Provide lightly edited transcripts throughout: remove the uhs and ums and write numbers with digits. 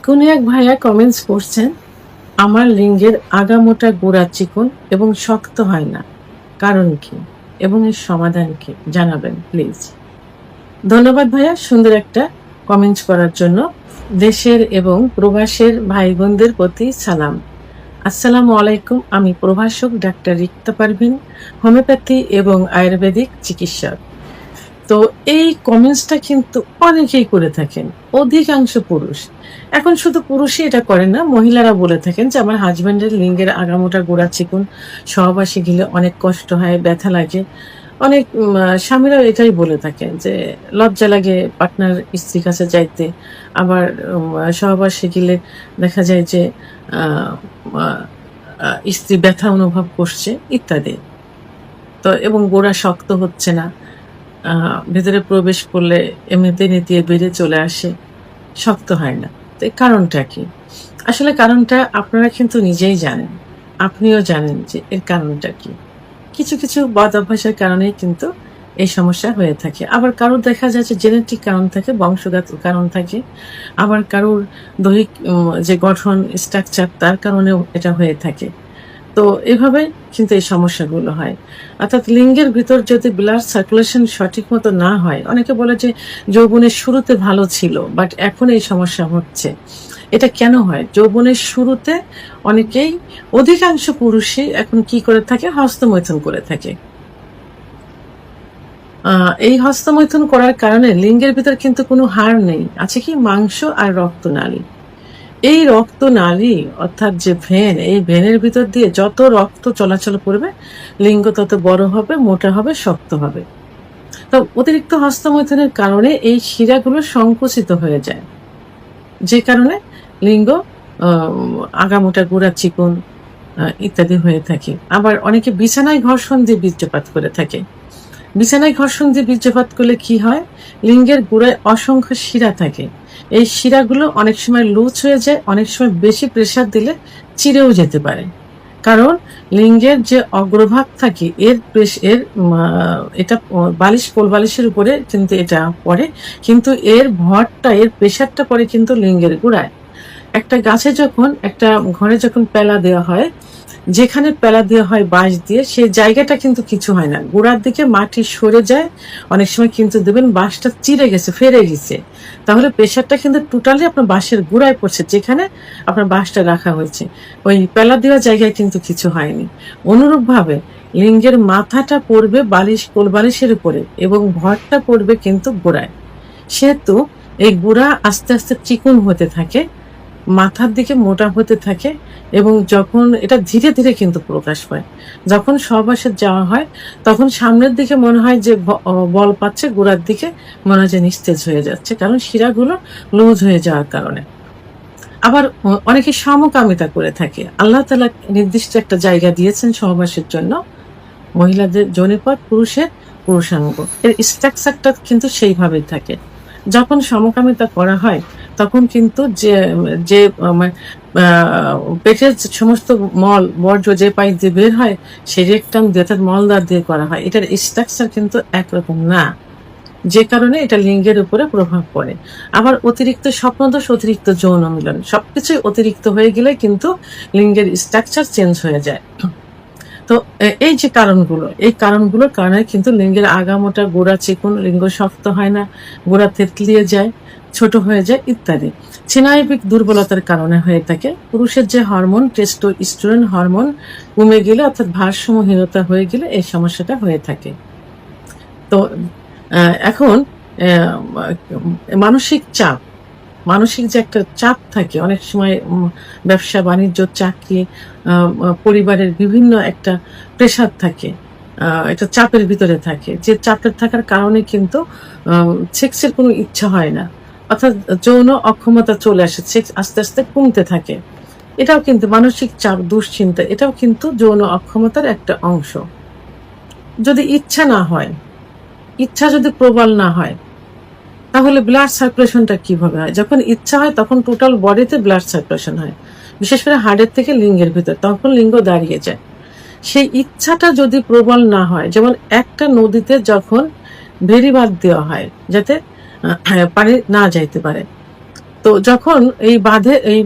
কোন এক ভাইয়া কমেন্টস করছেন, আমার লিঙ্গের আগামোটা গোড়া চিকন এবং শক্ত হয় না, কারণ কি এবং এর সমাধান কি জানাবেন প্লিজ। ধন্যবাদ ভাইয়া সুন্দর একটা কমেন্টস করার জন্য। দেশের এবং প্রবাসের ভাই বোনদের প্রতি সালাম। আসসালামু আলাইকুম। আমি প্রভাষক ডাক্তার রিক্তা পারভিন, হোমিওপ্যাথি এবং আয়ুর্বেদিক চিকিৎসক। তো এই কমেন্টসটা কিন্তু অনেকেই করে থাকেন, অধিকাংশ পুরুষ। এখন শুধু পুরুষই এটা করেন না, মহিলারা বলে থাকেন যে আমার হাজব্যান্ডের লিঙ্গের আগামোটা গোড়া চিকুন, সহবাসে গেলে অনেক কষ্ট হয়, ব্যথা লাগে। অনেক স্বামীরাও এটাই বলে থাকেন যে লজ্জা লাগে পার্টনার স্ত্রীর কাছে যাইতে। আবার সহবাসে গেলে দেখা যায় যে আহ, আহ, স্ত্রী ব্যথা অনুভব করছে ইত্যাদি। তো এবং গোড়া শক্ত হচ্ছে না, ভেতরে প্রবেশ করলে এমনিতে নেতিয়ে বেড়ে চলে আসে, শক্ত হয় না। তো এই কারণটা কি? আসলে কারণটা আপনারা কিন্তু নিজেই জানেন, আপনিও জানেন যে এর কারণটা কি। কিছু কিছু বদ অভ্যাসের কারণেই কিন্তু এই সমস্যা হয়ে থাকে। আবার কারোর দেখা যায় যে জেনেটিক কারণ থাকে, বংশগত কারণ থাকে। আবার কারোর দৈহিক যে গঠন স্ট্রাকচার তার কারণেও এটা হয়ে থাকে। তো এভাবে কিন্তু এই সমস্যাগুলো হয়। অর্থাৎ লিঙ্গের ভিতর যদি ব্লাড সার্কুলেশন সঠিক মতো না হয়, অনেকে বলে যে যৌবনের শুরুতে ভালো ছিল বাট এখন এই সমস্যা হচ্ছে। এটা কেন হয়? যৌবনের শুরুতে অনেকেই, অধিকাংশ পুরুষই এখন কি করে থাকে, হস্তমৈথুন করে থাকে। এই হস্তমৈথুন করার কারণে লিঙ্গের ভিতর কিন্তু কোনো হাড় নেই, আছে কি মাংস আর রক্তনালী। এই রক্তনালী অর্থাৎ যে ভেন, এই ভেনের ভিতর দিয়ে যত রক্ত চলাচল করবে লিঙ্গ তত বড় হবে, মোটা হবে, শক্ত হবে। তো অতিরিক্ত হস্তমৈথুনের কারণে এই শিরাগুলো সংকুচিত হয়ে যায়, যে কারণে লিঙ্গ আগামোটা গোড়া চিকন ইত্যাদি হয়ে থাকে। আবার অনেকে বিছানায় ঘর্ষণ দিয়ে বীর্যপাত করে থাকে। বিছানায় ঘর্ষণ দিয়ে বীর্যপাত করলে কি হয়, লিঙ্গের গোড়ায় অসংখ্য শিরা থাকে। এই শিরাগুলো অনেক সময় লুজ হয়ে যায়, অনেক সময় বেশি প্রেসার দিলে চিরেও যেতে পারে। কারণ লিঙ্গের যে অগ্রভাগ থাকে এর এটা বালিশ, কোল বালিশের উপরে কিন্তু এটা পড়ে, কিন্তু এর ভরটা, এর প্রেসারটা পড়ে কিন্তু লিঙ্গের গোড়ায়। একটা গাছে যখন, একটা ঘরে যখন পেলা দেওয়া হয়, যেখানে পেলা দেওয়া হয় বাঁশ দিয়ে, সেই জায়গাটা কিন্তু কিছু হয় না, গোড়ার দিকে মাটি সরে যায়। অনেক সময় কিন্তু দেখবেন বাঁশটা চিরে গেছে, ফেরে গেছে, তাহলে প্রেশারটা কিন্তু টোটালি আপনার বাঁশের গোড়ায় পড়ছে, যেখানে আপনার বাঁশটা রাখা হয়েছে। ওই পেলা দেওয়া জায়গায় কিন্তু কিছু হয়নি। অনুরূপভাবে লিঙ্গের মাথাটা পড়বে বালিশ, কোল বালিশের উপরে, এবং ভরটা পড়বে কিন্তু গোড়ায়। সেহেতু এই গোড়া আস্তে আস্তে চিকন হতে থাকে, মাথার দিকে মোটা হতে থাকে, এবং যখন এটা ধীরে ধীরে কিন্তু প্রকাশ পায়। যখন সহবাসে যাওয়া হয় তখন সামনের দিকে মনে হয় যে বল পাচ্ছে, গোড়ার দিকে মনে হয় যে নিস্তেজ হয়ে যাচ্ছে, কারণ শিরাগুলো লুজ হয়ে যাওয়ার কারণে। আবার অনেকে সমকামিতা করে থাকে। আল্লাহ তাআলা নির্দিষ্ট একটা জায়গা দিয়েছেন সহবাসের জন্য, মহিলাদের যোনিপথ, পুরুষের পুরুষাঙ্গ, এর স্ট্রাকচারটা কিন্তু সেইভাবেই থাকে। যখন সমকামিতা করা হয় তখন কিন্তু যে যে পেটের সমস্ত মল বর্জ্য যে পাইপ দিয়ে বের হয়, সেই রেকটাম দিয়ে অর্থাৎ মলদ্বার দিয়ে করা হয়। এটার স্ট্রাকচার কিন্তু একরকম না, যে কারণে এটা লিঙ্গের উপরে প্রভাব পড়ে। আবার অতিরিক্ত স্বপ্নদোষ, অতিরিক্ত যৌন মিলন, সবকিছুই অতিরিক্ত হয়ে গেলে কিন্তু লিঙ্গের স্ট্রাকচার চেঞ্জ হয়ে যায়। তো এই যে কারণগুলো, এই কারণগুলোর কারণে কিন্তু লিঙ্গের আগামোটা গোড়া চিকন, লিঙ্গ শক্ত হয় না, গোড়া থেতলিয়ে যায়, ছোট হয়ে যায় ইত্যাদি। স্নায়বিক দুর্বলতার কারণে হয়ে থাকে। পুরুষের যে হরমোন, টেস্টোস্টেরন হরমোন কমে গেলে অর্থাৎ ভারসাম্যহীনতা হয়ে গেলে এই সমস্যাটা হয়ে থাকে। তো এখন মানসিক চাপ, মানসিক যে একটা চাপ থাকে অনেক সময়, ব্যবসা বাণিজ্য, চাকরি, পরিবারের বিভিন্ন একটা প্রেশার থাকে, একটা চাপের ভিতরে থাকে, যে চাপের থাকার কারণে কিন্তু সেক্সের কোনো ইচ্ছা হয় না, অর্থাৎ যৌন অক্ষমতা চলে আসে, সেক্স আস্তে আস্তে কমতে থাকে। এটাও কিন্তু মানসিক চাপ, দুশ্চিন্তা, এটাও কিন্তু যৌন অক্ষমতার একটা অংশ। যদি ইচ্ছা না হয়, ইচ্ছা যদি প্রবল না হয়, তাহলে ব্লাড সার্কুলেশনটা কিভাবে হয়? যখন ইচ্ছা হয় তখন টোটাল বডিতে ব্লাড সার্কুলেশন হয়, বিশেষ করে হাড়ের থেকে লিঙ্গের ভিতর, তখন লিঙ্গ দাঁড়িয়ে যায়। সেই ইচ্ছাটা যদি প্রবল না হয়, যেমন একটা নদীতে যখন বেড়িবাঁধ দেওয়া হয় যাতে পানি না যাইতে পারে, তো যখন এই বাঁধে এই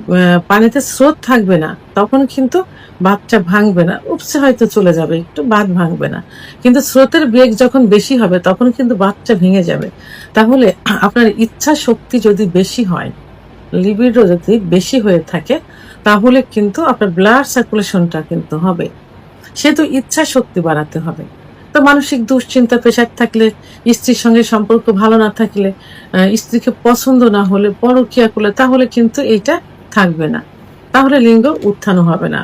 পানিতে স্রোত থাকবে না, তখন কিন্তু বাঁধটা ভাঙবে না, উপসে হয়তো চলে যাবে, একটু বাঁধ ভাঙবে না। কিন্তু স্রোতের বেগ যখন বেশি হবে তখন কিন্তু বাঁধটা ভেঙে যাবে। তাহলে আপনার ইচ্ছা শক্তি যদি বেশি হয়, লিবিডো যদি বেশি হয়ে থাকে, তাহলে কিন্তু আপনার ব্লাড সার্কুলেশনটা কিন্তু হবে। সেহেতু ইচ্ছা শক্তি বাড়াতে হবে। তো মানসিক দুশ্চিন্তা, প্রেশার থাকলে, স্ত্রীর সঙ্গে সম্পর্ক ভালো না থাকলে, স্ত্রীকে পছন্দ না হলে, পরকীয়া করলে, তাহলে কিন্তু এইটা থাকবে না, তাহলে লিঙ্গ উত্থান হবে না।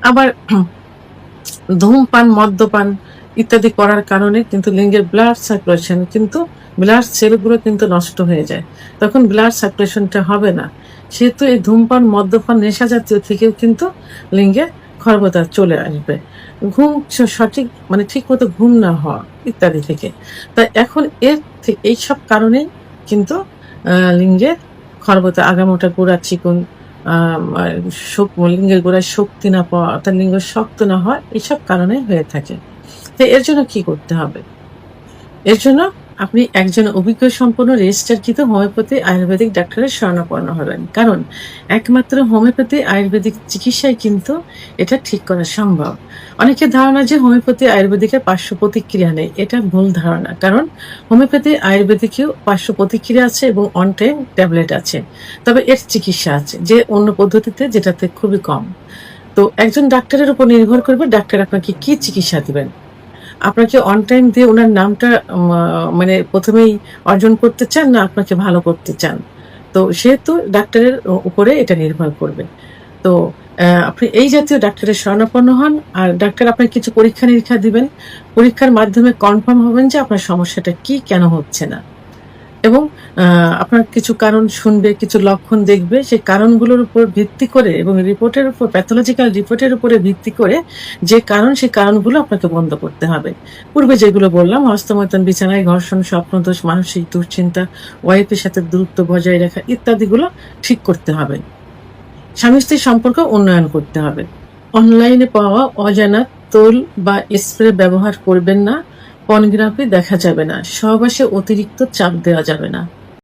আবার ধূমপান, মদ্যপান ইত্যাদি করার কারণে কিন্তু লিঙ্গের ব্লাড সার্কুলেশন কিন্তু, ব্লাড সেলগুলো কিন্তু নষ্ট হয়ে যায়, তখন ব্লাড সার্কুলেশনটা হবে না। সেহেতু এই ধূমপান, মদ্যপান, নেশা জাতীয় থেকেও কিন্তু লিঙ্গে খর্বতা চলে আসবে। ঘুম সঠিক মানে ঠিক মতো ঘুম না হওয়া ইত্যাদি থেকে। তাই এখন এর থেকে এইসব কারণে কিন্তু লিঙ্গের খর্বতা, আগামোটা, গোড়া চিকন, লিঙ্গের গোড়ায় শক্তি না পাওয়া, অর্থাৎ লিঙ্গ শক্ত না হওয়া, এইসব কারণে হয়ে থাকে। তো এর জন্য কি করতে হবে? এর জন্য আপনি একজন অভিজ্ঞ সম্পন্ন রেজিস্টারকৃত হোমিওপ্যাথি আয়ুর্বেদিক ডাক্তারের শরণাপন্ন হবেন, কারণ একমাত্র হোমিওপ্যাথি আয়ুর্বেদিক চিকিৎসায় কিন্তু এটা ঠিক করা সম্ভব। অনেকের ধারণা যে হোমিওপ্যাথি আয়ুর্বেদিকের পার্শ্ব প্রতিক্রিয়া নেই, এটা ভুল ধারণা। কারণ হোমিওপ্যাথি আয়ুর্বেদিকেও পার্শ্ব প্রতিক্রিয়া আছে এবং অন টাইম ট্যাবলেট আছে, তবে এর চিকিৎসা আছে যে অন্য পদ্ধতিতে, যেটাতে খুবই কম। তো একজন ডাক্তারের উপর নির্ভর করবে ডাক্তার আপনাকে কি চিকিৎসা দিবেন। আপনাকে অন টাইম দিয়ে ওনার নামটা মানে প্রথমেই অর্জন করতে চান, না আপনাকে ভালো করতে চান, তো সেহেতু ডাক্তারের উপরে এটা নির্ভর করবে। তো আপনি এই জাতীয় ডাক্তারের শরণাপন্ন হন, আর ডাক্তার আপনার কিছু পরীক্ষা নিরীক্ষা দিবেন, পরীক্ষার মাধ্যমে কনফার্ম হবেন যে আপনার সমস্যাটা কি, কেন হচ্ছে না, এবং আপনার কিছু কারণ শুনবে, কিছু লক্ষণ দেখবে, সেই কারণগুলোর উপর ভিত্তি করে এবং রিপোর্টের উপর, প্যাথোলজিক্যাল রিপোর্টের উপরে ভিত্তি করে যে কারণ, সেই কারণগুলো আপনাকে বন্ধ করতে হবে। পূর্বে যেগুলো বললাম, হস্তমৈথুন, বিছানায় ঘর্ষণ, স্বপ্নদোষ, মানসিক দুশ্চিন্তা, ওয়াইফের সাথে দূরত্ব বজায় রাখা ইত্যাদিগুলো ঠিক করতে হবে। স্বামী স্ত্রীর সম্পর্ক উন্নয়ন করতে হবে। অনলাইনে পাওয়া অজানা তোল বা স্প্রে ব্যবহার করবেন না। পর্নোগ্রাফি দেখা যাবে না। সহবাসে অতিরিক্ত চাপ দেওয়া যাবে না।